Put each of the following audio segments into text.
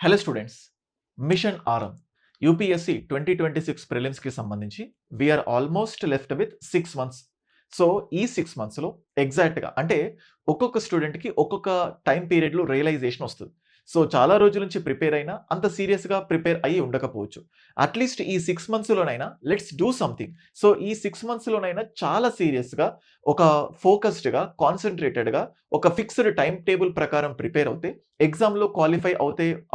Hello students, mission ఆరం UPSC 2026 ప్రిలిమ్స్కి సంబంధించి we're almost left with 6 months. So ఈ 6 మంత్స్లో ఎగ్జాక్ట్గా అంటే ఒక్కొక్క స్టూడెంట్కి ఒక్కొక్క టైం పీరియడ్లో రియలైజేషన్ వస్తుంది. సో చాలా రోజుల నుంచి ప్రిపేర్ అయినా అంత సీరియస్గా ప్రిపేర్ అయ్యి ఉండకపోవచ్చు. అట్లీస్ట్ ఈ 6 మంత్స్లోనైనా లెట్స్ డూ సంథింగ్. సో ఈ 6 మంత్స్లోనైనా చాలా సీరియస్గా ఒక ఫోకస్డ్గా కాన్సన్ట్రేటెడ్గా ఒక ఫిక్స్డ్ టైం టేబుల్ ప్రకారం ప్రిపేర్ అవుతే ఎగ్జామ్‌లో క్వాలిఫై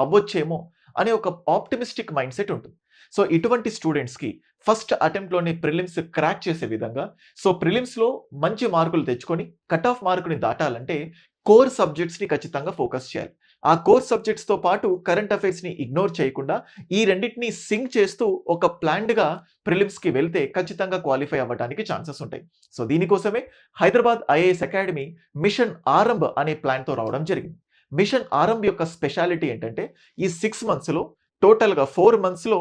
అవ్వొచ్చేమో అనే ఒక ఆప్టిమిస్టిక్ మైండ్ సెట్ ఉంటుంది. సో ఇటువంటి స్టూడెంట్స్‌కి ఫస్ట్ అటెంప్ట్‌లోనే ప్రిలిమ్స్ క్రాక్ చేసే విధంగా, సో ప్రిలిమ్స్‌లో మంచి మార్కులు తెచ్చుకొని కట్ ఆఫ్ మార్క్‌ని దాటాలంటే కోర్ సబ్జెక్ట్స్‌ని ఖచ్చితంగా ఫోకస్ చేయాలి. ఆ కోర్ సబ్జెక్ట్స్‌తో పాటు కరెంట్ అఫైర్స్‌ని ఇగ్నోర్ చేయకుండా ఈ రెండిటిని సింక్ చేస్తూ ఒక ప్లాన్డ్‌గా ప్రిలిమ్స్‌కి వెళ్తే ఖచ్చితంగా క్వాలిఫై అవ్వడానికి ఛాన్సెస్ ఉంటాయి. సో దీనికోసమే హైదరాబాద్ ఐఏఎస్ అకాడమీ మిషన్ ఆరంభ్ అనే ప్లాన్‌తో రావడం జరిగింది. మిషన్ ఆరంభ్ యొక్క స్పెషాలిటీ ఏంటంటే ఈ 6 మంత్స్‌లో టోటల్‌గా 4 మంత్స్‌లో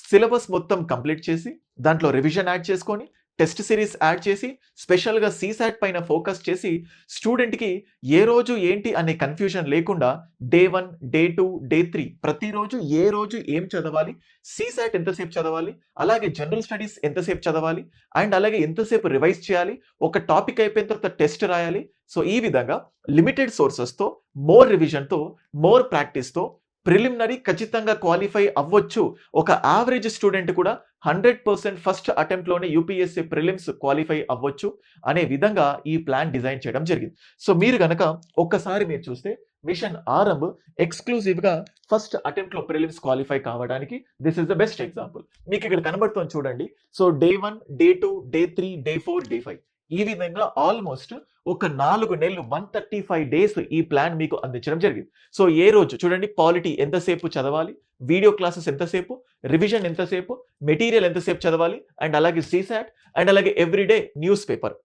సిలబస్ మొత్తం కంప్లీట్ చేసి, దాంట్లో రివిజన్ యాడ్ చేసుకొని, టెస్ట్ సిరీస్ యాడ్ చేసి, స్పెషల్‌గా సీసాట్ పైన ఫోకస్ చేసి, స్టూడెంట్‌కి ఏ రోజు ఏంటి అనే కన్‌ఫ్యూజన్ లేకుండా డే 1, డే 2, డే 3 ప్రతిరోజు ఏ రోజు ఏం చదవాలి, సీసాట్ ఎంతసేపు చదవాలి, అలాగే జనరల్ స్టడీస్ ఎంతసేపు చదవాలి, అండ్ అలాగే ఎంతసేపు రివైజ్ చేయాలి, ఒక టాపిక్ అయిపోయిన తర్వాత టెస్ట్ రాయాలి. సో ఈ విధంగా లిమిటెడ్ సోర్సెస్‌తో, మోర్ రివిజన్‌తో, మోర్ ప్రాక్టీస్‌తో ప్రిలిమినరీ ఖచ్చితంగా క్వాలిఫై అవ్వచ్చు. ఒక యావరేజ్ స్టూడెంట్ కూడా 100% ఫస్ట్ అటెంప్ట్‌లోనే యూపీఎస్సీ ప్రిలిమ్స్ క్వాలిఫై అవ్వచ్చు అనే విధంగా ఈ ప్లాన్ డిజైన్ చేయడం జరిగింది. సో మీరు గనక ఒక్కసారి మీరు చూస్తే మిషన్ ఆరంభ్ ఎక్స్‌క్లూజివ్‌గా ఫస్ట్ అటెంప్ట్‌లో ప్రిలిమ్స్ క్వాలిఫై కావడానికి this is the best example. మీకు ఇక్కడ కనబడుతోంది చూడండి. So day 1, day 2, day 3, day 4, day 5 ఈ విధంగా ఆల్మోస్ట్ ఒక 4 నెలలు 135 డేస్ ఈ ప్లాన్ మీకు అందించడం జరిగింది. సో ఏ రోజు చూడండి పాలిటీ ఎంతసేపు చదవాలి, వీడియో క్లాసెస్ ఎంతసేపు, రివిజన్ ఎంతసేపు, మెటీరియల్ ఎంతసేపు చదవాలి, అండ్ అలాగే సీసాట్, అండ్ అలాగే ఎవ్రీడే న్యూస్ పేపర్.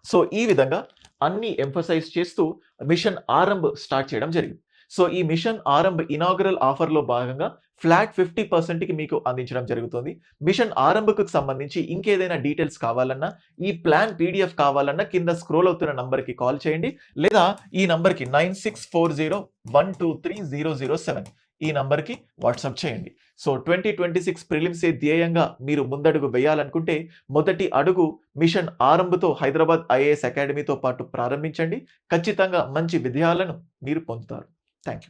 సో ఈ విధంగా అన్ని ఎంఫసైజ్ చేస్తూ మిషన్ ఆరంభ్ స్టార్ట్ చేయడం జరిగింది. సో ఈ మిషన్ ఆరంభ్ ఇనాగరల్ ఆఫర్‌లో భాగంగా ఫ్లాట్ 50%కి మీకు అందించడం జరుగుతుంది. మిషన్ ఆరంభ్‌కు సంబంధించి ఇంకేదైనా డీటెయిల్స్ కావాలన్నా, ఈ ప్లాన్ పీడీఎఫ్ కావాలన్నా కింద స్క్రోల్ అవుతున్న నంబర్‌కి కాల్ చేయండి. లేదా ఈ నంబర్‌కి 9640123007 ఈ నంబర్‌కి వాట్సాప్ చేయండి. సో 2026 ప్రిలిమ్సే ధ్యేయంగా మీరు ముందడుగు వేయాలనుకుంటే మొదటి అడుగు మిషన్ ఆరంభ్‌తో హైదరాబాద్ ఐఏఎస్ అకాడమీతో పాటు ప్రారంభించండి. ఖచ్చితంగా మంచి విజయాలను మీరు పొందుతారు. Thank you.